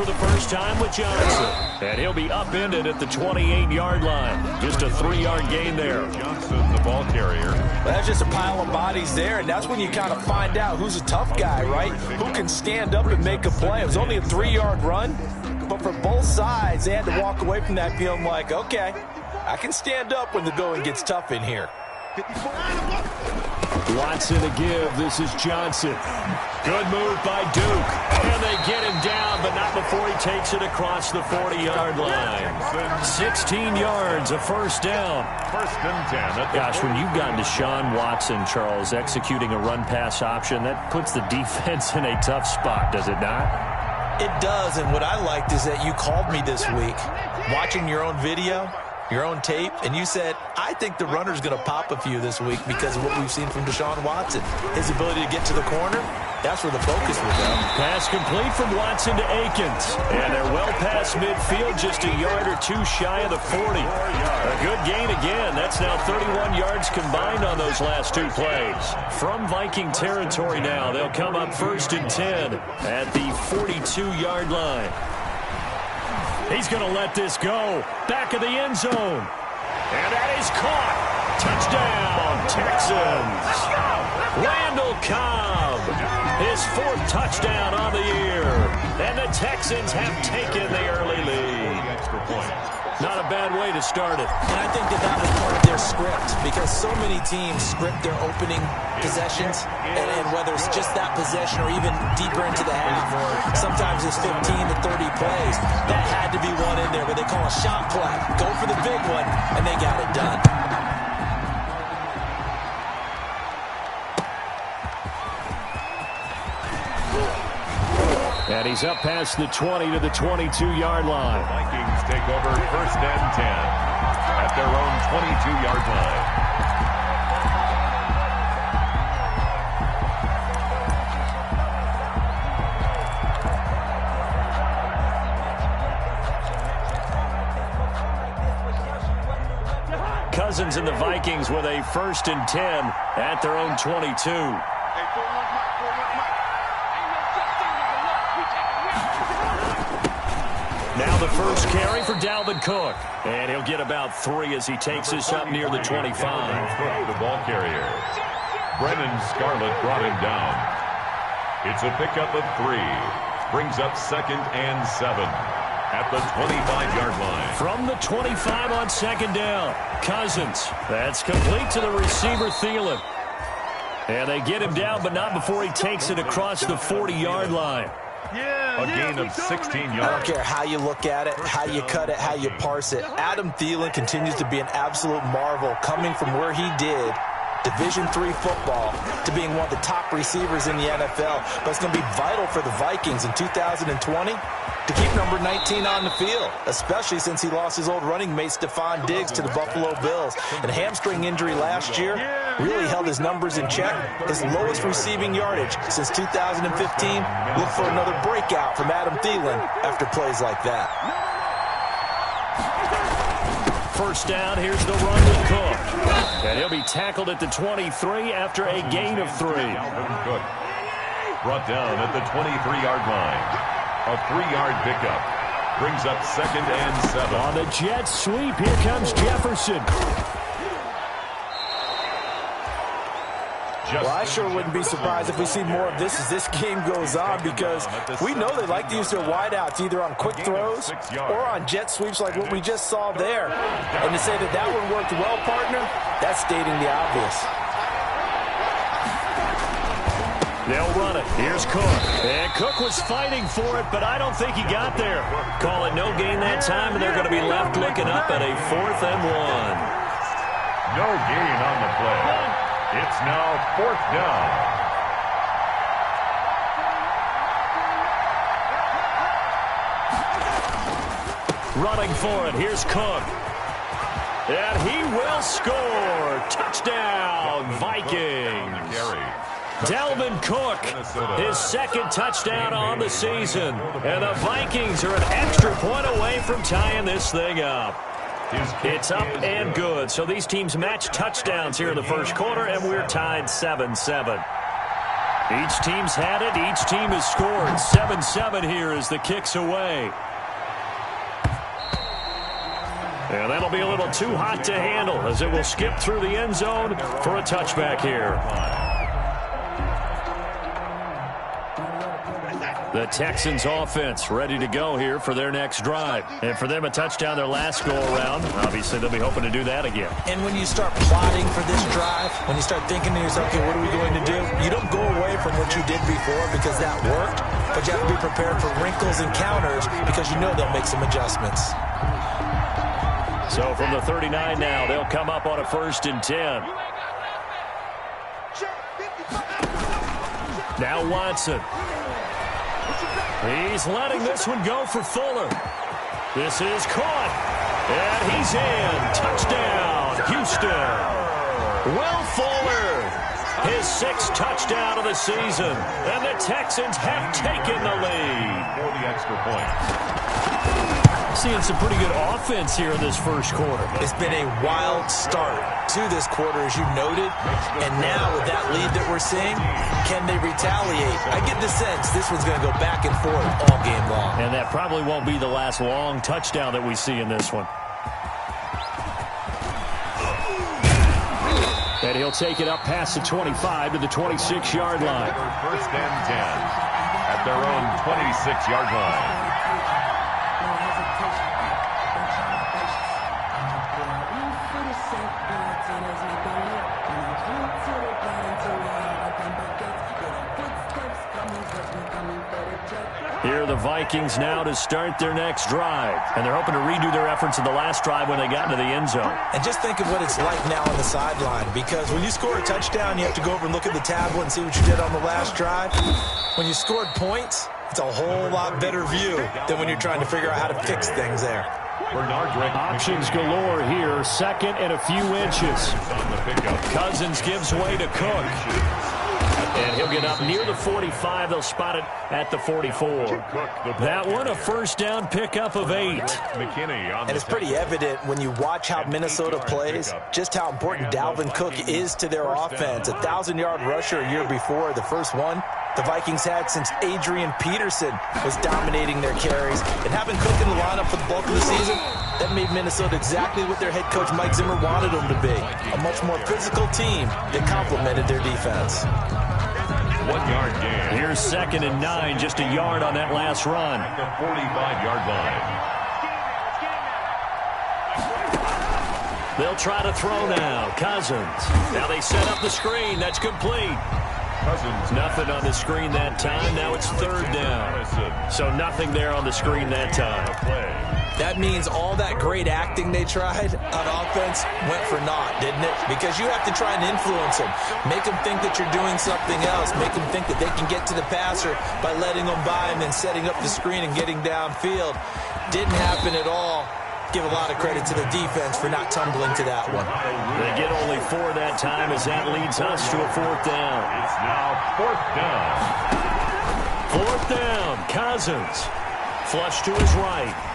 for the first time with Johnson. And he'll be upended at the 28-yard line. Just a 3-yard gain there. Johnson, the ball carrier. Well, that's just a pile of bodies there, and that's when you kind of find out who's a tough guy, right? Who can stand up and make a play. It was only a 3-yard run, but for both sides, they had to walk away from that feeling like, okay, I can stand up when the going gets tough in here. Watson to give. This is Johnson. Good move by Duke. And they get him down, but not before he takes it across the 40-yard line. 16 yards, a first down. First and 10. Gosh, when you've gotten Deshaun Watson, Charles, executing a run-pass option, that puts the defense in a tough spot, does it not? It does, and what I liked is that you called me this week, watching your own video, your own tape, and you said, I think the runner's going to pop a few this week because of what we've seen from Deshaun Watson. His ability to get to the corner, that's where the focus will go. Pass complete from Watson to Akins. And they're well past midfield, just a yard or two shy of the 40. A good gain again. That's now 31 yards combined on those last two plays. From Viking territory now, they'll come up first and 10 at the 42-yard line. He's going to let this go. Back of the end zone. And that is caught. Touchdown, Texans. Randall Cobb. His 4th touchdown on the year. And the Texans have taken the early lead. Extra point. Not a bad way to start it. And I think that was part of their script because so many teams script their opening possessions, and whether it's just that possession or even deeper into the half, sometimes it's 15 to 30 plays. That had to be one in there where they call a shot play. Go for the big one, and they got it done. And he's up past the 20 to the 22-yard line. Vikings take over first and 10 at their own 22-yard line. Cousins and the Vikings with a first and 10 at their own 22. Now the first carry for Dalvin Cook. And he'll get about 3 as he takes this up near the 25. The ball carrier. Brennan Scarlett brought him down. It's a pickup of 3. Brings up second and 7 at the 25-yard line. From the 25 on second down. Cousins. That's complete to the receiver, Thielen. And they get him down, but not before he takes it across the 40-yard line. A gain of 16 yards. I don't care how you look at it, how you cut it, how you parse it. Adam Thielen continues to be an absolute marvel coming from where he did, Division III football, to being one of the top receivers in the NFL. But it's going to be vital for the Vikings in 2020 to keep number 19 on the field, especially since he lost his old running mate Stephon Diggs to the Buffalo Bills. And a hamstring injury last year really held his numbers in check. His lowest receiving yardage since 2015. Look for another breakout from Adam Thielen after plays like that. First down, here's the run with Cook. And he'll be tackled at the 23 after a gain of 3. Cook brought down at the 23-yard line. A 3-yard pickup. Brings up second and 7. On the jet sweep, here comes Jefferson. Well, I sure wouldn't be surprised if we see more of this as this game goes on, because we know they like to use their wideouts either on quick throws or on jet sweeps like what we just saw there. And to say that that one worked well, partner, that's stating the obvious. They'll run it. Here's Cook. And Cook was fighting for it, but I don't think he got there. Call it no gain that time, and they're going to be left looking up at a 4th and 1. No gain on the play. It's now 4th down. Running for it. Here's Cook. And he will score. Touchdown, Vikings. Dalvin Cook, his 2nd touchdown on the season. And the Vikings are an extra point away from tying this thing up. It's up and good. So these teams match touchdowns here in the first quarter, and we're tied 7-7. Each team's had it. Each team has scored. 7-7 here as the kick's away. And that'll be a little too hot to handle as it will skip through the end zone for a touchback here. The Texans offense ready to go here for their next drive. And for them, a touchdown their last go-around. Obviously, they'll be hoping to do that again. And when you start plotting for this drive, when you start thinking to yourself, okay, what are we going to do? You don't go away from what you did before because that worked, but you have to be prepared for wrinkles and counters because you know they'll make some adjustments. So from the 39 now, they'll come up on a 1st and 10. Now Watson. He's letting this one go for Fuller. This is caught. And he's in. Touchdown, Houston. Will Fuller, his 6th touchdown of the season. And the Texans have taken the lead. For the extra point. Seeing some pretty good offense here in this first quarter. It's been a wild start to this quarter, as you noted. And now with that lead that we're seeing, can they retaliate? I get the sense this one's going to go back and forth all game long. And that probably won't be the last long touchdown that we see in this one. And he'll take it up past the 25 to the 26-yard line. 1st and 10 at their own 26-yard line. Here are the Vikings now to start their next drive. And they're hoping to redo their efforts in the last drive when they got into the end zone. And just think of what it's like now on the sideline, because when you score a touchdown, you have to go over and look at the tablet and see what you did on the last drive. When you scored points, it's a whole lot better view than when you're trying to figure out how to fix things there. Options galore here. 2nd and a few inches. Cousins gives way to Cook. And he'll get up near the 45. They'll spot it at the 44. That one, a 1st down pickup of 8. And it's pretty evident when you watch how Minnesota plays, just how important Dalvin Cook is to their offense. A 1,000-yard rusher a year before, the first one the Vikings had since Adrian Peterson was dominating their carries. And having Cook in the lineup for the bulk of the season, that made Minnesota exactly what their head coach Mike Zimmer wanted them to be. A much more physical team that complemented their defense. 1-yard gain. Here's 2nd and 9, just a yard on that last run. At the 45-yard line. They'll try to throw now. Cousins. Now they set up the screen. That's complete. Cousins. Nothing on the screen that time. Now it's 3rd down. So nothing there on the screen that time. That means all that great acting they tried on offense went for naught, didn't it? Because you have to try and influence them. Make them think that you're doing something else. Make them think that they can get to the passer by letting them by and then setting up the screen and getting downfield. Didn't happen at all. Give a lot of credit to the defense for not tumbling to that one. They get only 4 that time as that leads us to a 4th down. It's now 4th down. 4th down. Cousins. Flush to his right.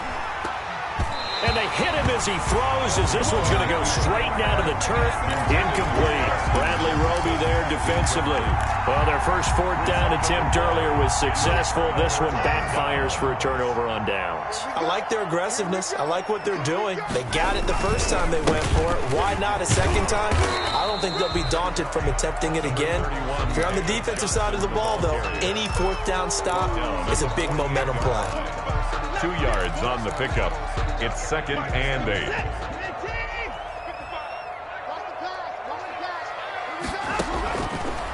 And they hit him as he throws, as this one's going to go straight down to the turf. Incomplete. Bradley Roby there defensively. Well, their first 4th down attempt earlier was successful. This one backfires for a turnover on downs. I like their aggressiveness. I like what they're doing. They got it the first time they went for it. Why not a second time? I don't think they'll be daunted from attempting it again. If you're on the defensive side of the ball, though, any 4th down stop is a big momentum play. 2 yards on the pickup. It's 2nd and 8.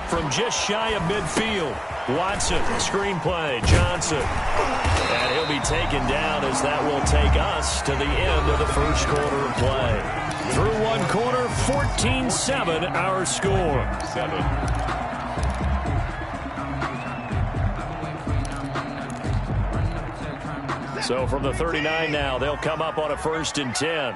From just shy of midfield, Watson, screen play, Johnson. And he'll be taken down as that will take us to the end of the first quarter of play. Through one quarter, 14-7 our score. 7. So from the 39 now, they'll come up on a 1st and 10.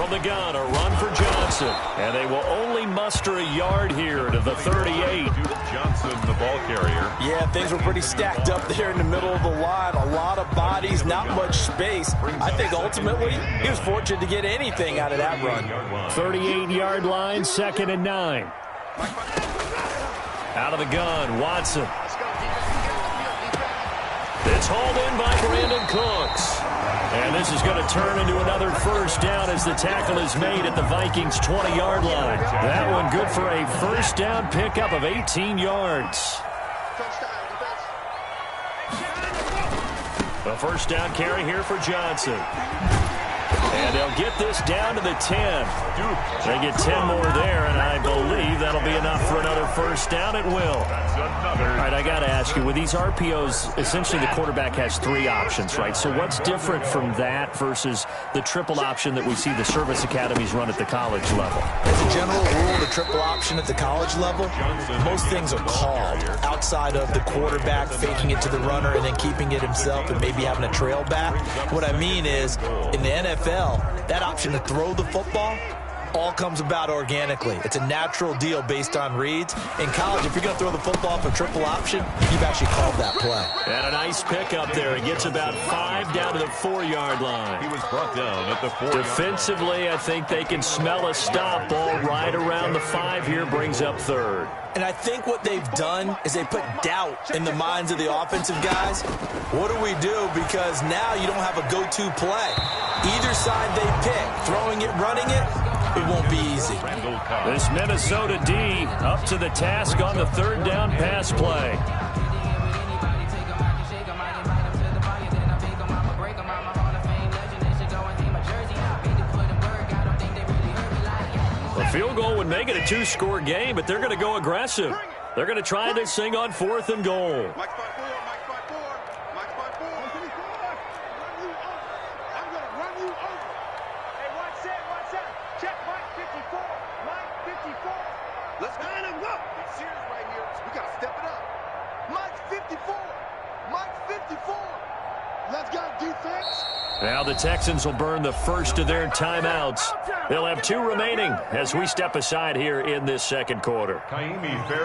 From the gun, a run for Johnson. And they will only muster a yard here to the 38. Johnson, the ball carrier. Yeah, things were pretty stacked up there in the middle of the line. A lot of bodies, not much space. I think ultimately he was fortunate to get anything out of that run. 38-yard line, 2nd and 9. Out of the gun, Watson. It's hauled in by Brandon Cooks. And this is going to turn into another first down as the tackle is made at the Vikings' 20-yard line. That one good for a first down pickup of 18 yards. A first down carry here for Johnson. And they'll get this down to the 10. They get 10 more there, and I believe that'll be enough for another first down. It will. All right, I got to ask you, with these RPOs, essentially the quarterback has 3 options, right? So what's different from that versus the triple option that we see the service academies run at the college level? As a general rule, the triple option at the college level, most things are called outside of the quarterback faking it to the runner and then keeping it himself and maybe having a trail back. What I mean is, in the NFL, that option to throw the football all comes about organically. It's a natural deal based on reads. In college, if you're going to throw the football for triple option, you've actually called that play. And a nice pickup there. It gets about 5 down to the 4-yard line. He was brought down at the 4. Defensively, I think they can smell a stop ball right around the 5 here, brings up 3rd. And I think what they've done is they put doubt in the minds of the offensive guys. What do we do? Because now you don't have a go-to play. Either side they pick, throwing it, running it, it won't be easy. This Minnesota D up to the task on the 3rd down pass play. A field goal would make it a 2-score game, but they're going to go aggressive. They're going to try this thing on 4th and goal. Let's line him up. It's serious right here. We got to step it up. Mike's 54. Mike's 54. Let's go defense. Now the Texans will burn the first of their timeouts. They'll have 2 remaining as we step aside here in this 2nd quarter.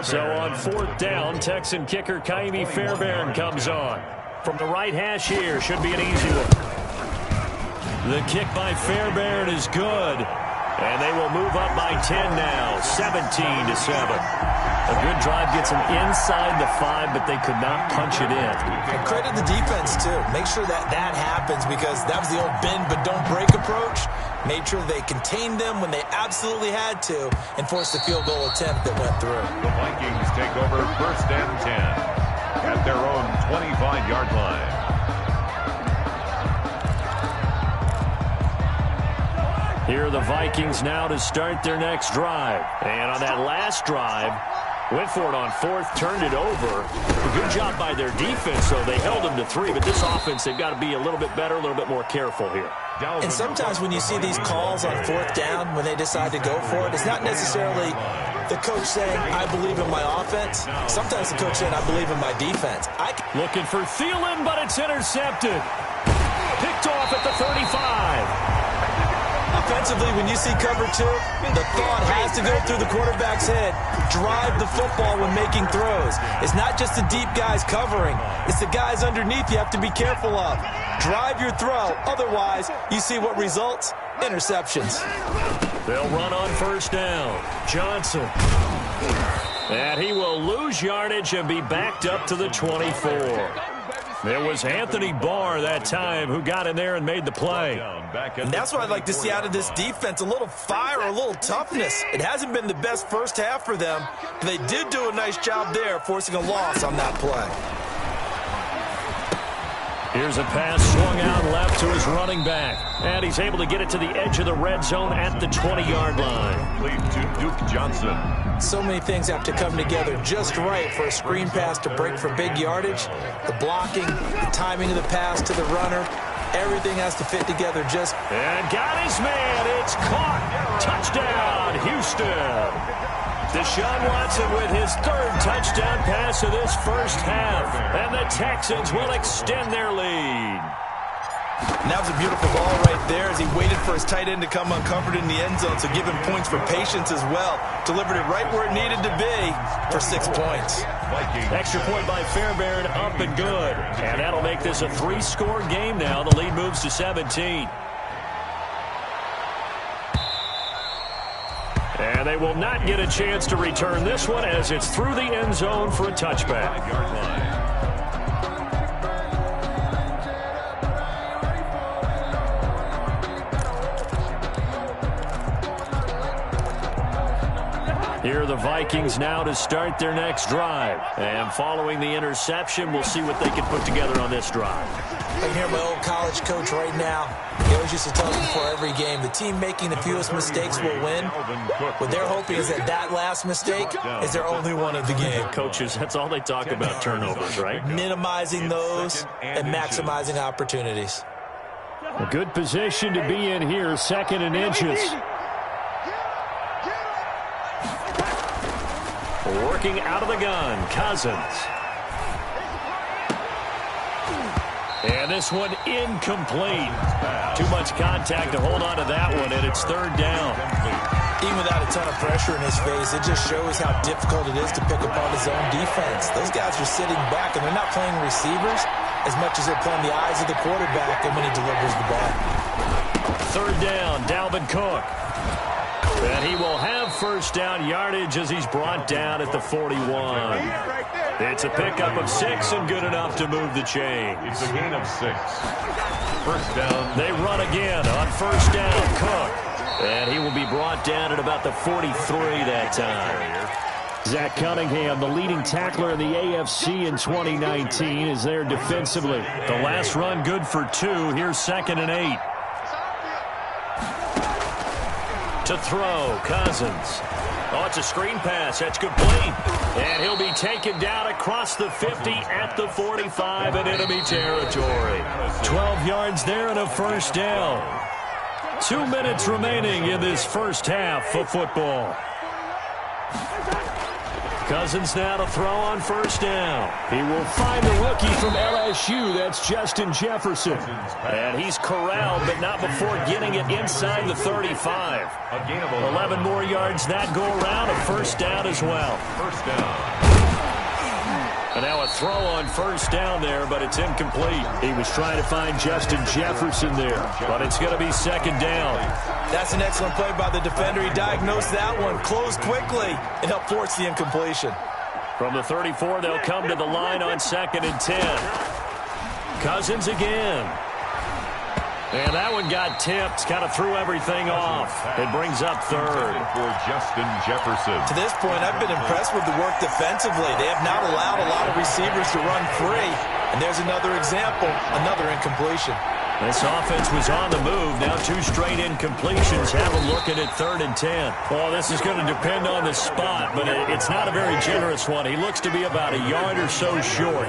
So on 4th down, Texan kicker Kaimi Fairbairn comes on. From the right hash here, should be an easy one. The kick by Fairbairn is good. And they will move up by 10 now, 17-7. A good drive gets them inside the 5, but they could not punch it in. And credit the defense, too. Make sure that happens because that was the old bend but don't break approach. Made sure they contained them when they absolutely had to and forced the field goal attempt that went through. The Vikings take over 1st and 10 at their own 25-yard line. Here are the Vikings now to start their next drive. And on that last drive, went for it on 4th, turned it over. A good job by their defense, though. They held them to 3, but this offense, they've got to be a little bit better, a little bit more careful here. And sometimes when you see these calls on 4th down, when they decide to go for it, it's not necessarily the coach saying, I believe in my offense. Sometimes the coach saying, I believe in my defense. Looking for Thielen, but it's intercepted. Picked off at the 35. Offensively, when you see cover 2, the thought has to go through the quarterback's head. Drive the football when making throws. It's not just the deep guys covering. It's the guys underneath you have to be careful of. Drive your throw. Otherwise, you see what results? Interceptions. They'll run on 1st down. Johnson. And he will lose yardage and be backed up to the 24. There was Anthony Barr that time who got in there and made the play. And that's what I'd like to see out of this defense, a little fire, a little toughness. It hasn't been the best first half for them, but they did do a nice job there forcing a loss on that play. Here's a pass swung out left to his running back. And he's able to get it to the edge of the red zone at the 20-yard line. Lead to Duke Johnson. So many things have to come together just right for a screen pass to break for big yardage. The blocking, the timing of the pass to the runner, everything has to fit together just... And got his man. It's caught. Touchdown, Houston. Deshaun Watson with his 3rd touchdown pass of this first half. And the Texans will extend their lead. And that was a beautiful ball right there as he waited for his tight end to come uncovered in the end zone, so give him points for patience as well. Delivered it right where it needed to be for 6 points. Extra point by Fairbairn, up and good. And that'll make this a 3-score game now. The lead moves to 17. And they will not get a chance to return this one as it's through the end zone for a touchback. Here are the Vikings now to start their next drive. And following the interception, we'll see what they can put together on this drive. I can hear my old college coach right now. He always used to tell us before every game, the team making the fewest mistakes will win. What they're hoping is that last mistake is their only one of the game. Coaches, that's all they talk about, turnovers, right? Minimizing those and maximizing opportunities. A good position to be in here, 2nd and inches. Working out of the gun, Cousins. And this one incomplete. Too much contact to hold on to that one, and it's 3rd down. Even without a ton of pressure in his face, it just shows how difficult it is to pick apart his own defense. Those guys are sitting back, and they're not playing receivers as much as they're playing the eyes of the quarterback and when he delivers the ball. 3rd down, Dalvin Cook. And he will have 1st down yardage as he's brought down at the 41. It's a pickup of 6 and good enough to move the chains. It's a gain of 6. 1st down. They run again on 1st down, Cook. And he will be brought down at about the 43 that time. Zach Cunningham, the leading tackler in the AFC in 2019, is there defensively. The last run good for 2. Here's 2nd and 8. To throw, Cousins. Oh, it's a screen pass. That's complete. And he'll be taken down across the 50 at the 45 in enemy territory. 12 yards there and a 1st down. 2 minutes remaining in this first half of football. Cousins now to throw on 1st down. He will find the rookie from LSU. That's Justin Jefferson. And he's corralled, but not before getting it inside the 35. 11 more yards that go around. A 1st down as well. 1st down. And now a throw on 1st down there, but it's incomplete. He was trying to find Justin Jefferson there, but it's going to be 2nd down. That's an excellent play by the defender. He diagnosed that one, closed quickly, and helped force the incompletion. From the 34, they'll come to the line on 2nd and 10. Cousins again. And that one got tipped, kind of threw everything off. It brings up 3rd. For Justin Jefferson. To this point, I've been impressed with the work defensively. They have not allowed a lot of receivers to run free. And there's another example, another incompletion. This offense was on the move. Now 2 straight incompletions have them looking at 3rd and 10. Well, this is going to depend on the spot, but it's not a very generous one. He looks to be about a yard or so short.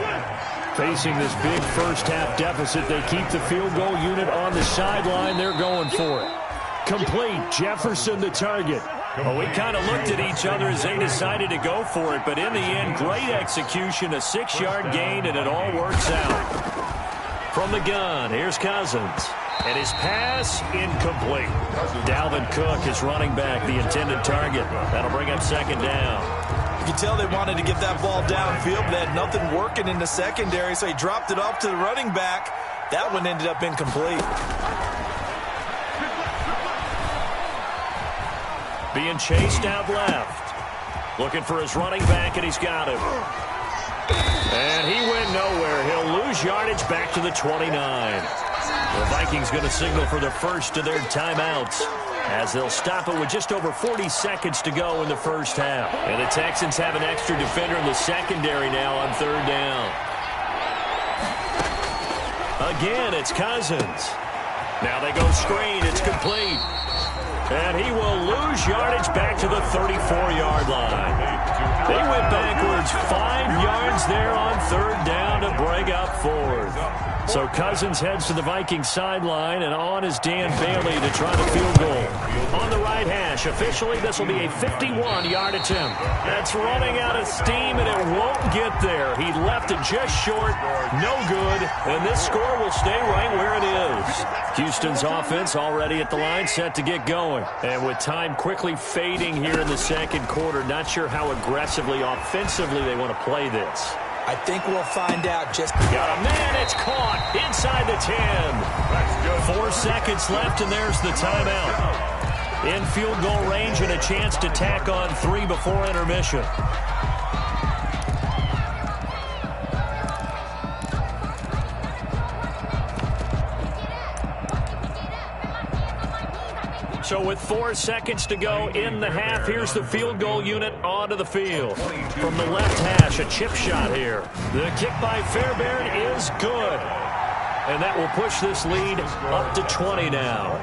Facing this big first-half deficit, they keep the field goal unit on the sideline. They're going for it. Complete. Jefferson the target. Well, we kind of looked at each other as they decided to go for it, but in the end, great execution, a 6-yard gain, and it all works out. From the gun, here's Cousins. And his pass, incomplete. Dalvin Cook is running back, the intended target. That'll bring up 2nd down. You can tell they wanted to get that ball downfield, but they had nothing working in the secondary, so he dropped it off to the running back. That one ended up incomplete. Being chased out left. Looking for his running back, and he's got him. And he went nowhere. He'll lose yardage back to the 29. The Vikings going to signal for the first of their timeouts, as they'll stop it with just over 40 seconds to go in the first half. And the Texans have an extra defender in the secondary now on 3rd down. Again, it's Cousins. Now they go screen. It's complete. And he will lose yardage back to the 34-yard line. They went backwards 5 yards there on third down to bring up fourth. So Cousins heads to the Vikings sideline, and on is Dan Bailey to try the field goal. On the right hash, officially this will be a 51-yard attempt. That's running out of steam, and it won't get there. He left it just short, no good, and this score will stay right where it is. Houston's offense already at the line, set to get going. And with time quickly fading here in the second quarter, not sure how aggressively, offensively they want to play this. I think we'll find out. Just got a man. It's caught inside the 10. 4 seconds left, and there's the timeout. In field goal range and a chance to tack on 3 before intermission. So with 4 seconds to go in the half, here's the field goal unit onto the field. From the left hash, a chip shot here. The kick by Fairbairn is good. And that will push this lead up to 20 now.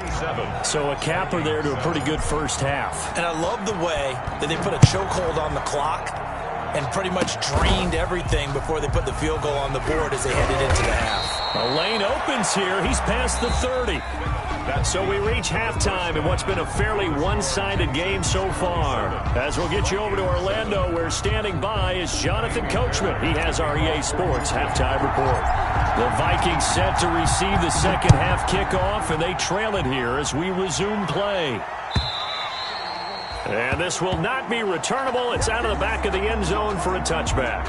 So a capper there to a pretty good first half. And I love the way that they put a chokehold on the clock and pretty much drained everything before they put the field goal on the board as they headed into the half. A lane opens here. He's past the 30. So we reach halftime in what's been a fairly one-sided game so far. As we'll get you over to Orlando, where standing by is Jonathan Coachman. He has our EA Sports halftime report. The Vikings set to receive the second half kickoff, and they trail it here as we resume play. And this will not be returnable. It's out of the back of the end zone for a touchback.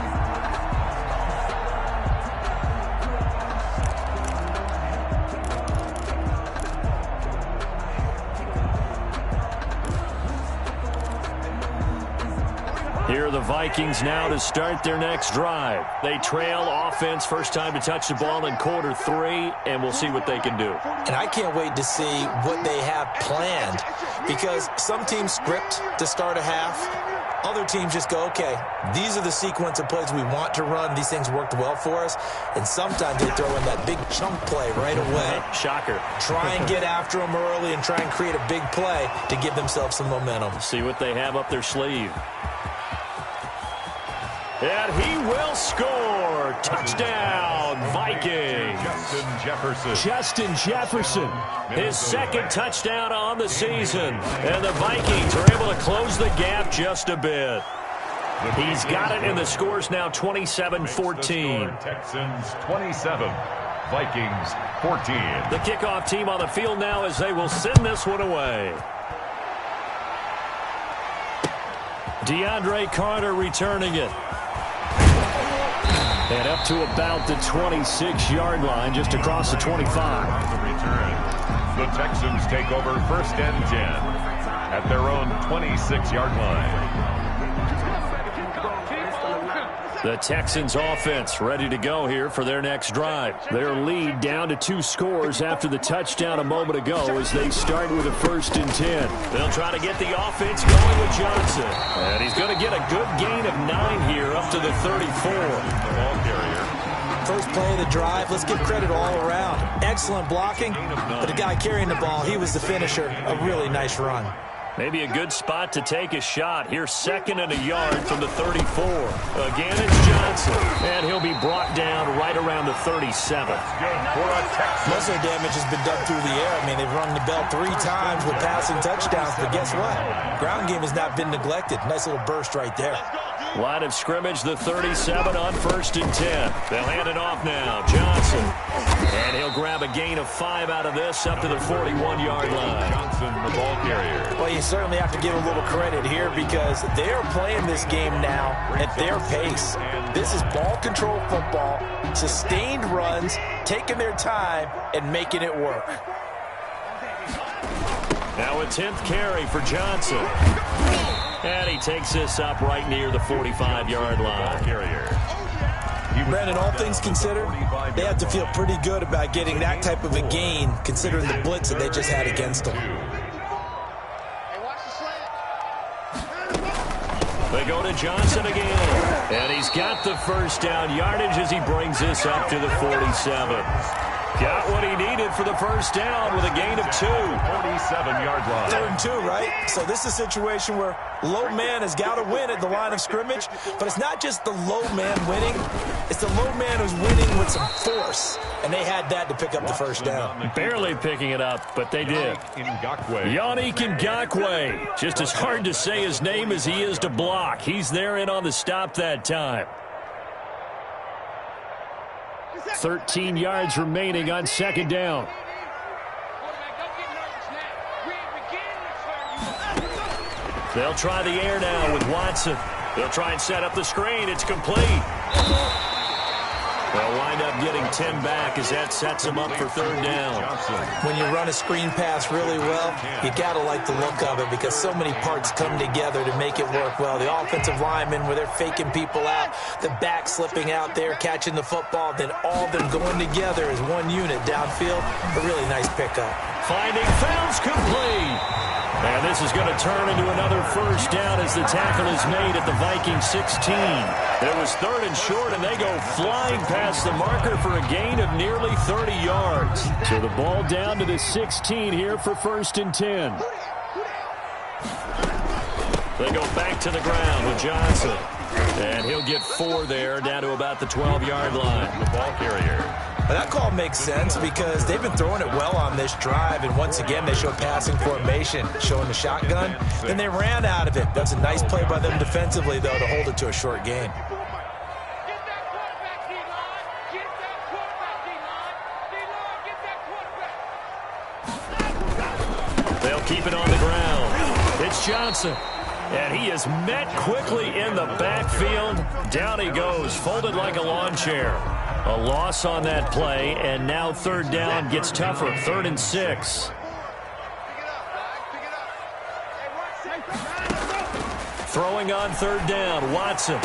Here are the Vikings now to start their next drive. They trail offense, first time to touch the ball in quarter 3, and we'll see what they can do. And I can't wait to see what they have planned, because some teams script to start a half. Other teams just go, okay, these are the sequence of plays we want to run. These things worked well for us. And sometimes they throw in that big chunk play right away. Shocker. Try and get after them early and try and create a big play to give themselves some momentum. See what they have up their sleeve. And he will score. Touchdown, Vikings. Justin Jefferson. His second touchdown on the season. And the Vikings are able to close the gap just a bit. He's got it, and the score's now 27-14. Texans 27, Vikings 14. The kickoff team on the field now as they will send this one away. DeAndre Carter returning it. And up to about the 26-yard line, just across the 25. The Texans take over first and 10 at their own 26-yard line. The Texans offense ready to go here for their next drive. Their lead down to 2 scores after the touchdown a moment ago as they start with a first and 10. They'll try to get the offense going with Johnson. And he's going to get a good gain of 9 here up to the 34. Ball carrier. First play of the drive, let's give credit all around. Excellent blocking, but the guy carrying the ball, he was the finisher. A really nice run. Maybe a good spot to take a shot. Here's 2nd and a yard from the 34. Again, it's Johnson. And he'll be brought down right around the 37. Most of the damage has been done through the air. I mean, they've rung the bell 3 times with passing touchdowns, but guess what? Ground game has not been neglected. Nice little burst right there. Line of scrimmage, the 37 on first and 10. They'll hand it off now. Johnson. And he'll grab a gain of 5 out of this up to the 41-yard line. Johnson, the ball carrier. Well, you certainly have to give a little credit here because they are playing this game now at their pace. This is ball control football, sustained runs, taking their time, and making it work. Now a 10th carry for Johnson. And he takes this up right near the 45-yard line. Brandon, all things considered, they have to feel pretty good about getting that type of a gain considering the blitz that they just had against them. They go to Johnson again. And he's got the first down yardage as he brings this up to the 47. Got what he needed for the first down with a gain of 2. 47-yard line. 3rd and 2, right? So this is a situation where low man has got to win at the line of scrimmage, but it's not just the low man winning. It's the low man who's winning with some force, and they had that to pick up the first down. Barely picking it up, but they did. Yannick Ngakoue. Just as hard to say his name as he is to block. He's there in on the stop that time. 13 yards remaining on 2nd down. They'll try the air now with Watson. They'll try and set up the screen. It's complete. They'll wind up getting 10 back as that sets them up for 3rd down. When you run a screen pass really well, you got to like the look of it because so many parts come together to make it work well. The offensive linemen, where they're faking people out, the back slipping out there, catching the football, then all of them going together as one unit downfield. A really nice pickup. Finding Fields complete. And this is going to turn into another first down as the tackle is made at the Vikings 16. It was 3rd and short, and they go flying past the marker for a gain of nearly 30 yards. So the ball down to the 16 here for 1st and 10. They go back to the ground with Johnson. And he'll get 4 there, down to about the 12-yard line. The ball carrier. That call makes sense because they've been throwing it well on this drive, and once again they show passing formation, showing the shotgun. Then they ran out of it. That's a nice play by them defensively, though, to hold it to a short gain. They'll keep it on the ground. It's Johnson. And he is met quickly in the backfield. Down he goes, folded like a lawn chair. A loss on that play, and now 3rd down gets tougher. 3rd and 6. Throwing on 3rd down, Watson.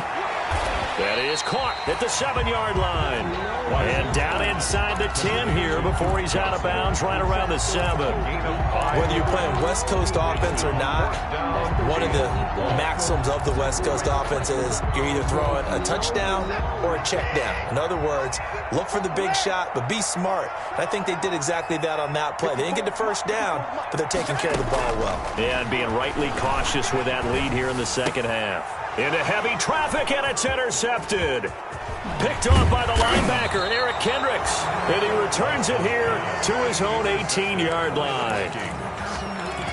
That is caught at the 7-yard line. And down inside the 10 here before he's out of bounds right around the 7. Whether you're playing West Coast offense or not, one of the maxims of the West Coast offense is you're either throwing a touchdown or a check down. In other words, look for the big shot, but be smart. And I think they did exactly that on that play. They didn't get the first down, but they're taking care of the ball well. Yeah, and being rightly cautious with that lead here in the 2nd half. Into heavy traffic, and it's intercepted. Picked off by the linebacker, Eric Kendricks. And he returns it here to his own 18-yard line.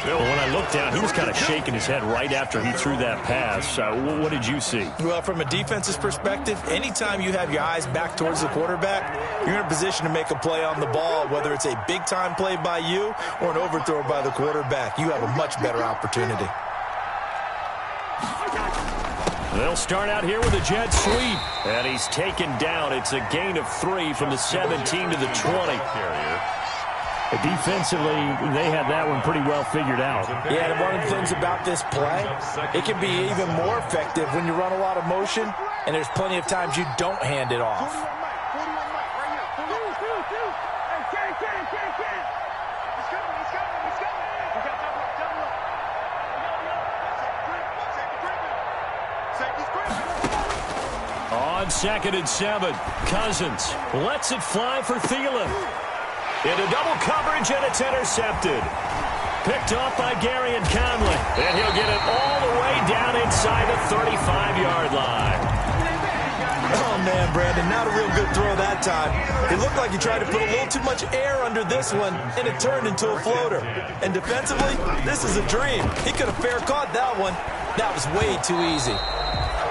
Well, when I looked down, he was kind of shaking his head right after he threw that pass. What did you see? Well, from a defense's perspective, anytime you have your eyes back towards the quarterback, you're in a position to make a play on the ball, whether it's a big-time play by you or an overthrow by the quarterback. You have a much better opportunity. They'll start out here with a jet sweep. And he's taken down. It's a gain of 3 from the 17 to the 20. Defensively, they had that one pretty well figured out. Yeah, and one of the things about this play, it can be even more effective when you run a lot of motion, and there's plenty of times you don't hand it off. On 2nd and 7, Cousins lets it fly for Thielen. Into double coverage, and it's intercepted. Picked off by Gary and Conley. And he'll get it all the way down inside the 35-yard line. Oh, man, Brandon, not a real good throw that time. It looked like he tried to put a little too much air under this one, and it turned into a floater. And defensively, this is a dream. He could have fair caught that one. That was way too easy.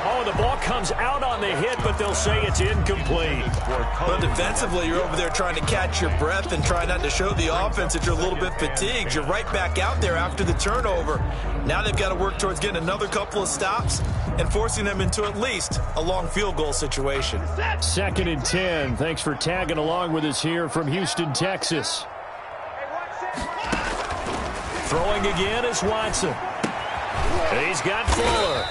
Oh, the ball comes out on the hit, but they'll say it's incomplete. But defensively, you're over there trying to catch your breath and try not to show the offense that you're a little bit fatigued. You're right back out there after the turnover. Now they've got to work towards getting another couple of stops and forcing them into at least a long field goal situation. 2nd and 10. Thanks for tagging along with us here from Houston, Texas. Throwing again is Watson. He's got Fuller.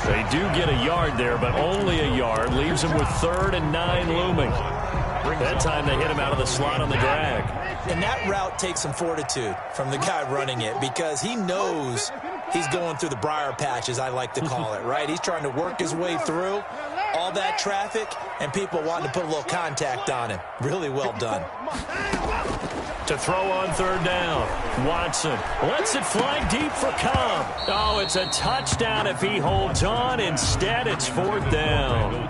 They do get a yard there, but only a yard. Leaves him with 3rd and 9 looming. That time they hit him out of the slot on the drag. And that route takes some fortitude from the guy running it because he knows he's going through the briar patch, as I like to call it, right? He's trying to work his way through. all that traffic, and people wanting to put a little contact on him. Really well done. To throw on third down, Watson lets it fly deep for Cobb. Oh, it's a touchdown if he holds on. Instead, it's fourth down.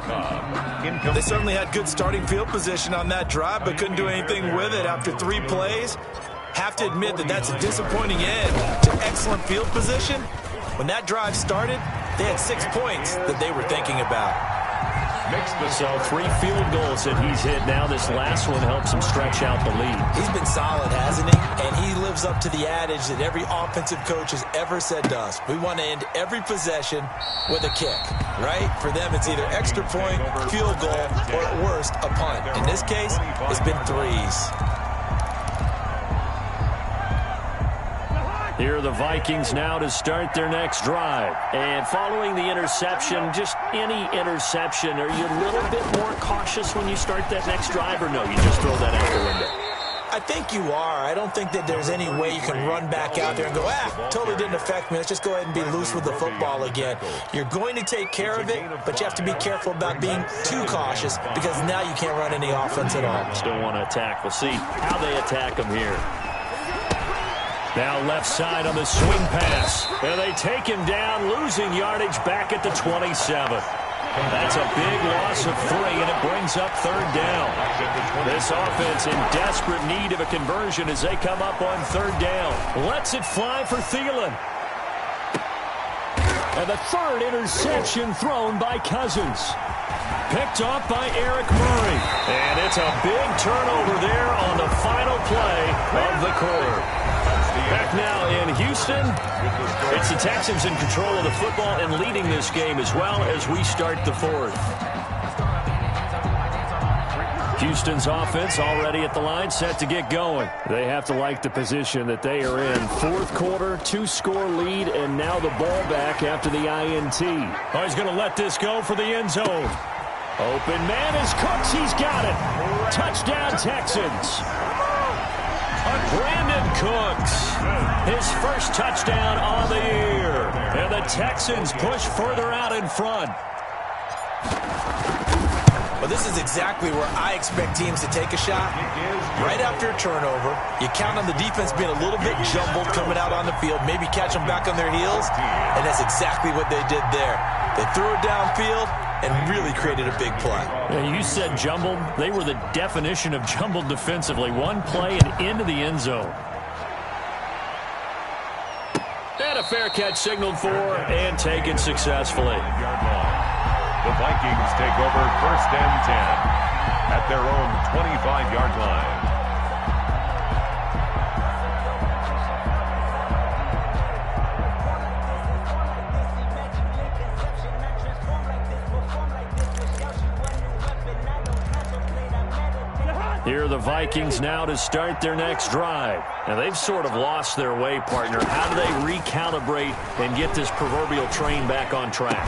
They certainly had good starting field position on that drive, but couldn't do anything with it after 3 plays. Have to admit that that's a disappointing end to excellent field position. When that drive started, they had 6 points that they were thinking about. So 3 field goals that he's hit now. This last one helps him stretch out the lead. He's been solid, hasn't he? And he lives up to the adage that every offensive coach has ever said to us. We want to end every possession with a kick, right? For them, it's either extra point, field goal, or at worst, a punt. In this case, it's been 3s. Here are the Vikings now to start their next drive. And following the interception, just any interception, are you a little bit more cautious when you start that next drive, or no, you just throw that out the window? I think you are. I don't think that there's any way you can run back out there and go, totally didn't affect me. Let's just go ahead and be loose with the football again. You're going to take care of it, but you have to be careful about being too cautious because now you can't run any offense at all. Still want to attack. We'll see how they attack them here. Now left side on the swing pass. And they take him down, losing yardage back at the 27. That's a big loss of 3, and it brings up third down. This offense in desperate need of a conversion as they come up on third down. Lets it fly for Thielen. And the 3rd interception thrown by Cousins. Picked off by Eric Murray. And it's a big turnover there on the final play of the quarter. Back now in Houston, it's the Texans in control of the football and leading this game as well as we start the 4th. Houston's offense already at the line, set to get going. They have to like the position that they are in. 4th quarter, 2-score lead, and now the ball back after the INT. Oh, he's going to let this go for the end zone. Open man is Cooks. He's got it. Touchdown, Texans. Brandon Cooks, his first touchdown on the year. And the Texans push further out in front. Well, this is exactly where I expect teams to take a shot. Right after a turnover, you count on the defense being a little bit jumbled coming out on the field, maybe catch them back on their heels, and that's exactly what they did there. They threw it downfield and really created a big play. Yeah, you said jumbled. They were the definition of jumbled defensively. One play and into the end zone. And a fair catch signaled for and taken successfully. The Vikings take over 1st and 10 at their own 25-yard line. Here are the Vikings now to start their next drive. Now, they've sort of lost their way, partner. How do they recalibrate and get this proverbial train back on track?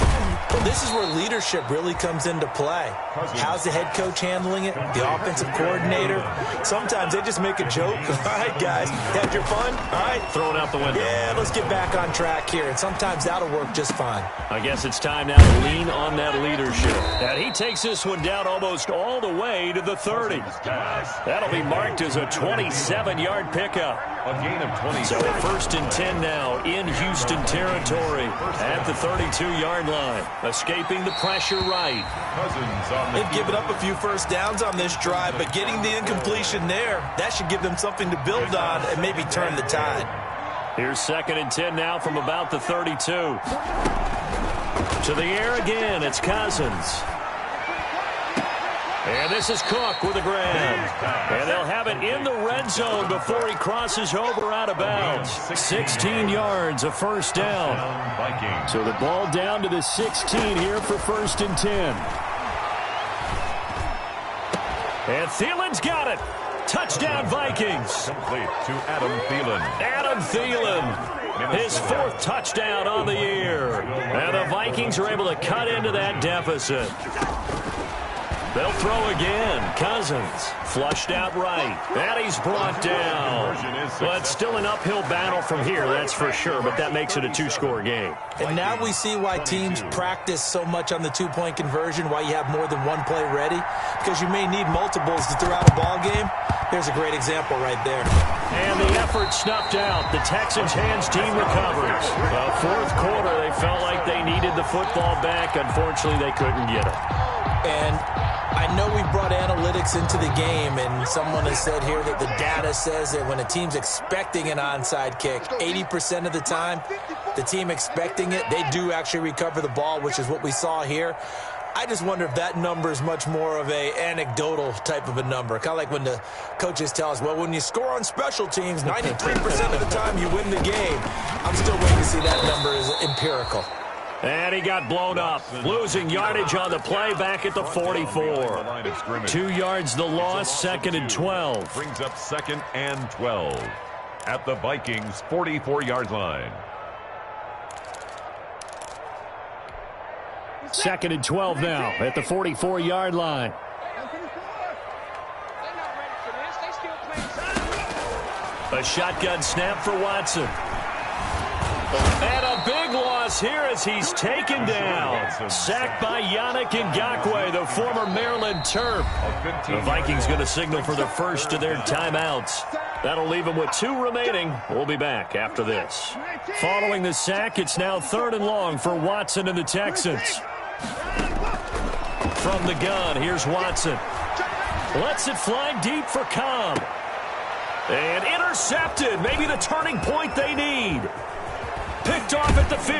Well, this is where leadership really comes into play. How's the head coach handling it? The offensive coordinator? Sometimes they just make a joke. All right, guys, had your fun? All right. Throw it out the window. Yeah, let's get back on track here. And sometimes that'll work just fine. I guess it's time now to lean on that leadership. And he takes this one down almost all the way to the 30. That'll be marked as a 27-yard pickup. A gain of 20. So 1st and 10 now in Houston territory at the 32-yard line. Escaping the pressure right. Cousins on the They've given up a few first downs on this drive, but getting the incompletion there, that should give them something to build on and maybe turn the tide. Here's 2nd and 10 now from about the 32. To the air again, it's Cousins. And this is Cook with a grab. And they'll have it in the red zone before he crosses over out of bounds. 16 yards, a first down. So the ball down to the 16 here for 1st and 10. And Thielen's got it. Touchdown, Vikings. Complete to Adam Thielen. Adam Thielen, his 4th touchdown on the year. And the Vikings are able to cut into that deficit. They'll throw again. Cousins flushed out right. And he's brought down. But still an uphill battle from here, that's for sure. But that makes it a two-score game. And now we see why teams practice so much on the two-point conversion, why you have more than one play ready. Because you may need multiples to throw out a ball game. There's a great example right there. And the effort snuffed out. The Texans' hands team recovers. Fourth quarter, they felt like they needed the football back. Unfortunately, they couldn't get it. And I know we brought analytics into the game, and someone has said here that the data says that when a team's expecting an onside kick, 80% of the time, the team expecting it, they do actually recover the ball, which is what we saw here. I just wonder if that number is much more of a anecdotal type of a number. Kind of like when the coaches tell us, well, when you score on special teams, 93% of the time you win the game. I'm still waiting to see that number is empirical. And he got blown up, losing yardage on the play back at the 44. 2 yards the loss, 2nd and 12. Brings up 2nd and 12 at the Vikings' 44-yard line. 2nd and 12 now at the 44-yard line. A shotgun snap for Watson. And a big loss here as he's taken down. Sacked by Yannick Ngakoue, the former Maryland Terp. The Vikings going to signal for the first of their timeouts. That'll leave them with 2 remaining. We'll be back after this. Following the sack, it's now 3rd and long for Watson and the Texans. From the gun, here's Watson. Lets it fly deep for Cobb. And intercepted. Maybe the turning point they need. Picked off at the 15.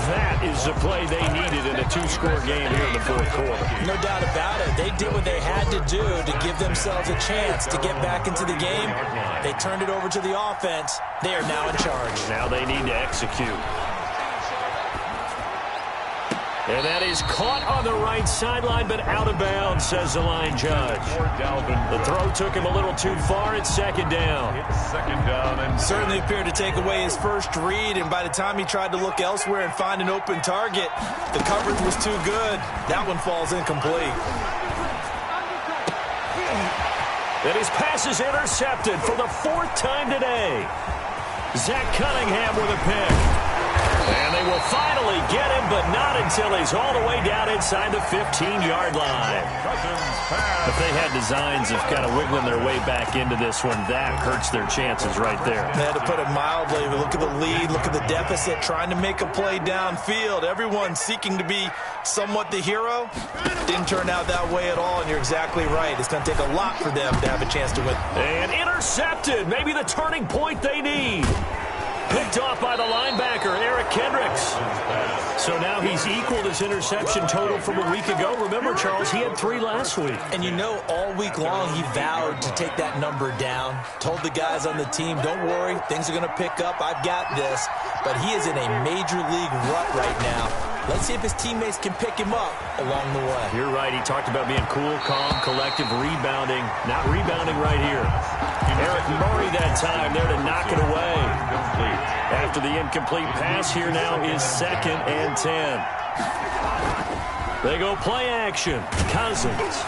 That is the play they needed in a 2-score game here in the 4th quarter. No doubt about it. They did what they had to do to give themselves a chance to get back into the game. They turned it over to the offense. They are now in charge. Now they need to execute. And that is caught on the right sideline, but out of bounds, says the line judge. The throw took him a little too far. It's 2nd down. And certainly appeared to take away his first read, and by the time he tried to look elsewhere and find an open target, the coverage was too good. That one falls incomplete. And his pass is intercepted for the 4th time today. Zach Cunningham with a pick. And they will finally get him, but not until he's all the way down inside the 15-yard line. If they had designs of kind of wiggling their way back into this one, that hurts their chances right there. They had to put it mildly. Look at the lead, look at the deficit, trying to make a play downfield. Everyone seeking to be somewhat the hero. Didn't turn out that way at all, and you're exactly right. It's going to take a lot for them to have a chance to win. And intercepted, maybe the turning point they need. Picked off by the linebacker, Eric Kendricks. So now he's equaled his interception total from a week ago. Remember, Charles, he had 3 last week. And you know, all week long he vowed to take that number down. Told the guys on the team, don't worry, things are going to pick up. I've got this. But he is in a major league rut right now. Let's see if his teammates can pick him up along the way. You're right. He talked about being cool, calm, collective, rebounding. Not rebounding right here. Eric Murray that time there to knock it away. After the incomplete pass, here now is 2nd and 10. They go play action. Cousins.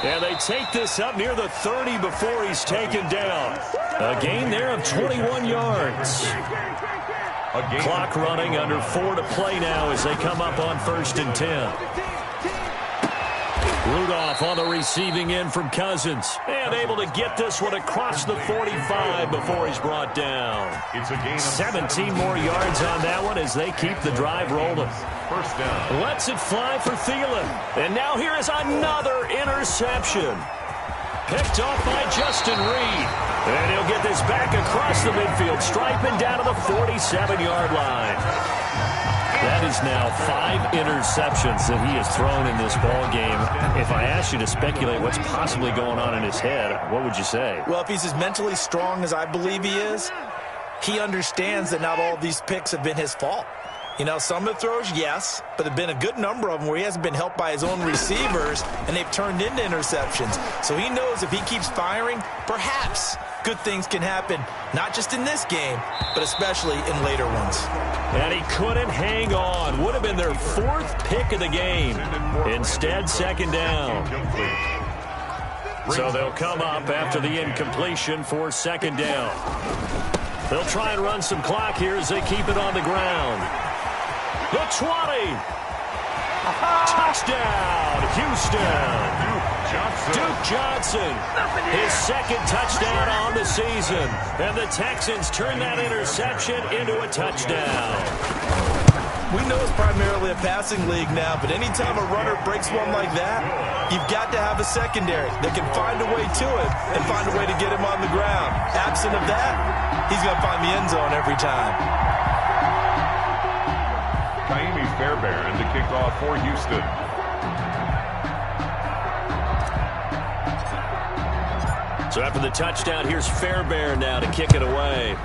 And they take this up near the 30 before he's taken down. A gain there of 21 yards. Clock running, under 4 to play now as they come up on 1st and 10. Rudolph on the receiving end from Cousins. And able to get this one across the 45 before he's brought down. It's a gain of 17 more yards on that one as they keep the drive rolling. 1st down. Lets it fly for Thielen. And now here is another interception. Picked off by Justin Reed. And he'll get this back across the midfield stripe and down to the 47-yard line. That is now 5 interceptions that he has thrown in this ball game. If I asked you to speculate what's possibly going on in his head, what would you say? Well, if he's as mentally strong as I believe he is, he understands that not all of these picks have been his fault. You know, some of the throws, yes, but there have been a good number of them where he hasn't been helped by his own receivers, and they've turned into interceptions. So he knows if he keeps firing, perhaps good things can happen, not just in this game, but especially in later ones. And he couldn't hang on. Would have been their 4th pick of the game. Instead, 2nd down. So they'll come up after the incompletion for 2nd down. They'll try and run some clock here as they keep it on the ground. The 20. Touchdown, Houston. Duke Johnson, his 2nd touchdown on the season. And the Texans turn that interception into a touchdown. We know it's primarily a passing league now, but anytime a runner breaks one like that, you've got to have a secondary that can find a way to him and find a way to get him on the ground. Absent of that, he's going to find the end zone every time. Kaimi Fairbairn to kick off for Houston. So after the touchdown, here's Fairbairn now to kick it away.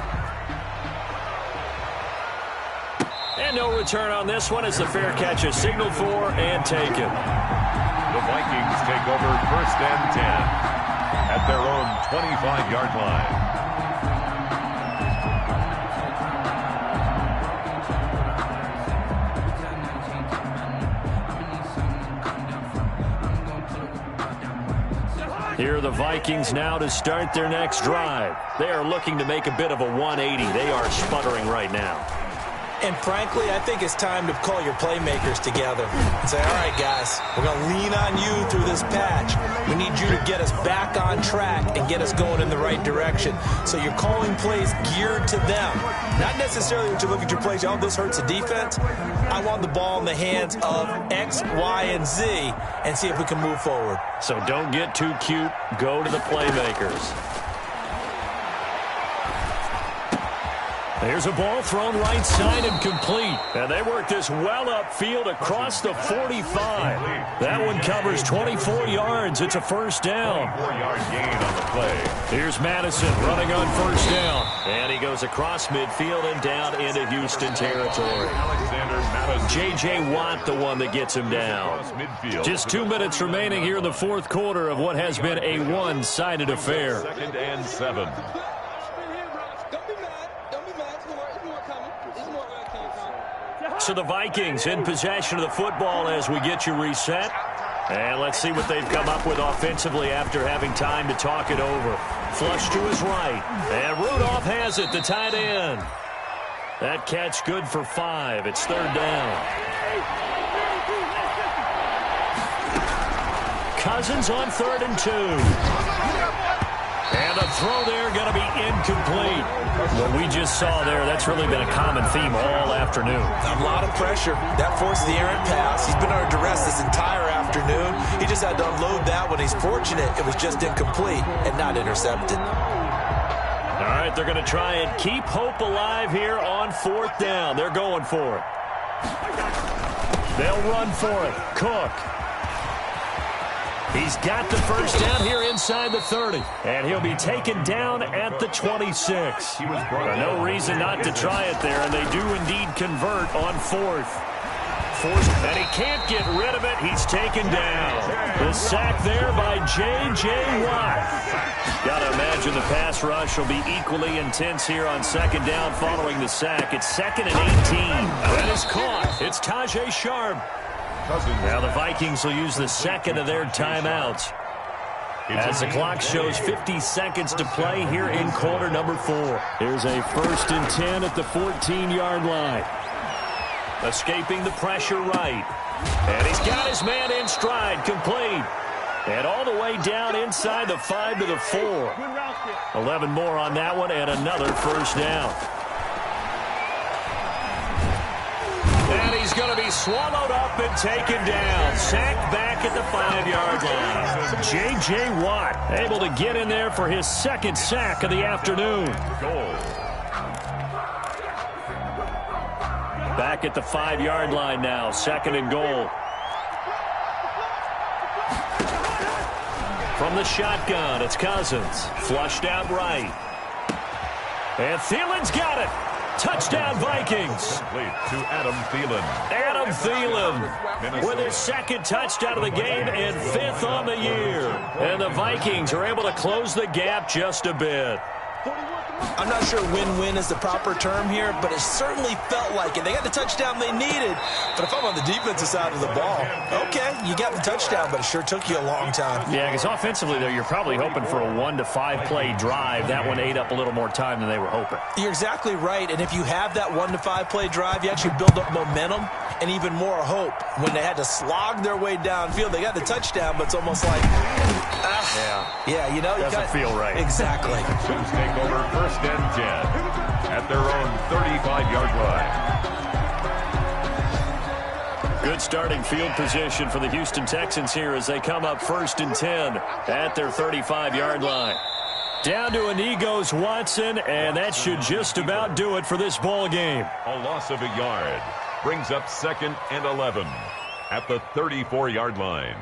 And no return on this one as the fair catch is signaled for and taken. The Vikings take over 1st and 10 at their own 25-yard line. Here are the Vikings now to start their next drive. They are looking to make a bit of a 180. They are sputtering right now. And frankly, I think it's time to call your playmakers together and say, all right, guys, we're going to lean on you through this patch. We need you to get us back on track and get us going in the right direction. So you're calling plays geared to them. Not necessarily that you look at your plays, oh, this hurts the defense. I want the ball in the hands of X, Y, and Z and see if we can move forward. So don't get too cute. Go to the playmakers. There's a ball thrown right side and complete. And they work this well upfield across the 45. That one covers 24 yards. It's a 1st down. 4-yard gain on the play. Here's Madison running on 1st down. And he goes across midfield and down into Houston territory. Alexander Madison. J.J. Watt, the one that gets him down. Just 2 minutes remaining here in the 4th quarter of what has been a one-sided affair. 2nd and 7. So the Vikings in possession of the football as we get you reset. And let's see what they've come up with offensively after having time to talk it over. Flush to his right. And Rudolph has it, the tight end. That catch good for 5. It's 3rd down. Cousins on 3rd and 2. And the throw there going to be incomplete. What we just saw there, that's really been a common theme all afternoon. A lot of pressure. That forced the errant pass. He's been under duress this entire afternoon. He just had to unload that one. He's fortunate it was just incomplete and not intercepted. All right, they're going to try and keep hope alive here on 4th down. They're going for it. They'll run for it. Cook. He's got the 1st down here inside the 30. And he'll be taken down at the 26. No reason not to try it there, and they do indeed convert on 4th. And he can't get rid of it. He's taken down. The sack there by J.J. Watt. Got to imagine the pass rush will be equally intense here on 2nd down following the sack. It's 2nd and 18. That is caught. It's Tajay Sharp. Now the Vikings will use the 2nd of their timeouts as the clock shows 50 seconds to play here in quarter number 4. Here's a 1st and 10 at the 14-yard line. Escaping the pressure right. And he's got his man in stride, complete. And all the way down inside the 5 to the 4. 11 more on that one and another 1st down. And he's going to be swallowed up and taken down. Sacked back at the 5-yard line. J.J. Watt able to get in there for his 2nd sack of the afternoon. Back at the 5-yard line now. 2nd and goal. From the shotgun, it's Cousins. Flushed out right. And Thielen's got it. Touchdown, Vikings. Complete to Adam Thielen. Adam Thielen with his second touchdown of the game and 5th on the year. And the Vikings are able to close the gap just a bit. I'm not sure win-win is the proper term here, but it certainly felt like it. They got the touchdown they needed, but if I'm on the defensive side of the ball, okay, you got the touchdown, but it sure took you a long time. Yeah, because offensively, though, you're probably hoping for a 1 to 5 play drive. That one ate up a little more time than they were hoping. You're exactly right, and if you have that 1 to 5 play drive, you actually build up momentum and even more hope. When they had to slog their way downfield, they got the touchdown, but it's almost like, yeah, you know, doesn't feel right. Exactly. Chiefs take over 1st and 10 at their own 35-yard line. Good starting field position for the Houston Texans here as they come up 1st and 10 at their 35-yard line. Down to a knee goes Watson, and that should just about do it for this ball game. A loss of a yard brings up 2nd and 11 at the 34-yard line.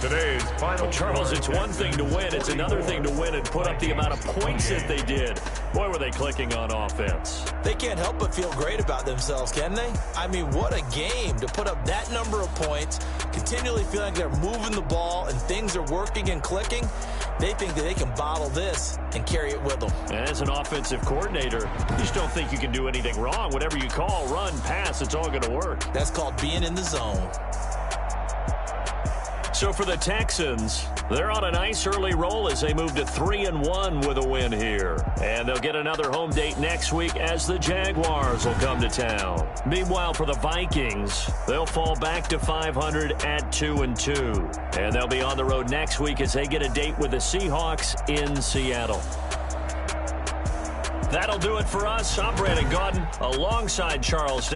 Today's final. Charles, it's one thing to win. It's another thing to win and put up the amount of points that they did. Boy, were they clicking on offense. They can't help but feel great about themselves, can they? I mean, what a game to put up that number of points, continually feeling like they're moving the ball and things are working and clicking. They think that they can bottle this and carry it with them. And as an offensive coordinator, you just don't think you can do anything wrong. Whatever you call, run, pass, it's all going to work. That's called being in the zone. So for the Texans, they're on a nice early roll as they move to 3-1 with a win here. And they'll get another home date next week as the Jaguars will come to town. Meanwhile, for the Vikings, they'll fall back to 500 at 2-2. And they'll be on the road next week as they get a date with the Seahawks in Seattle. That'll do it for us. I'm Brandon Gaudin alongside Charles.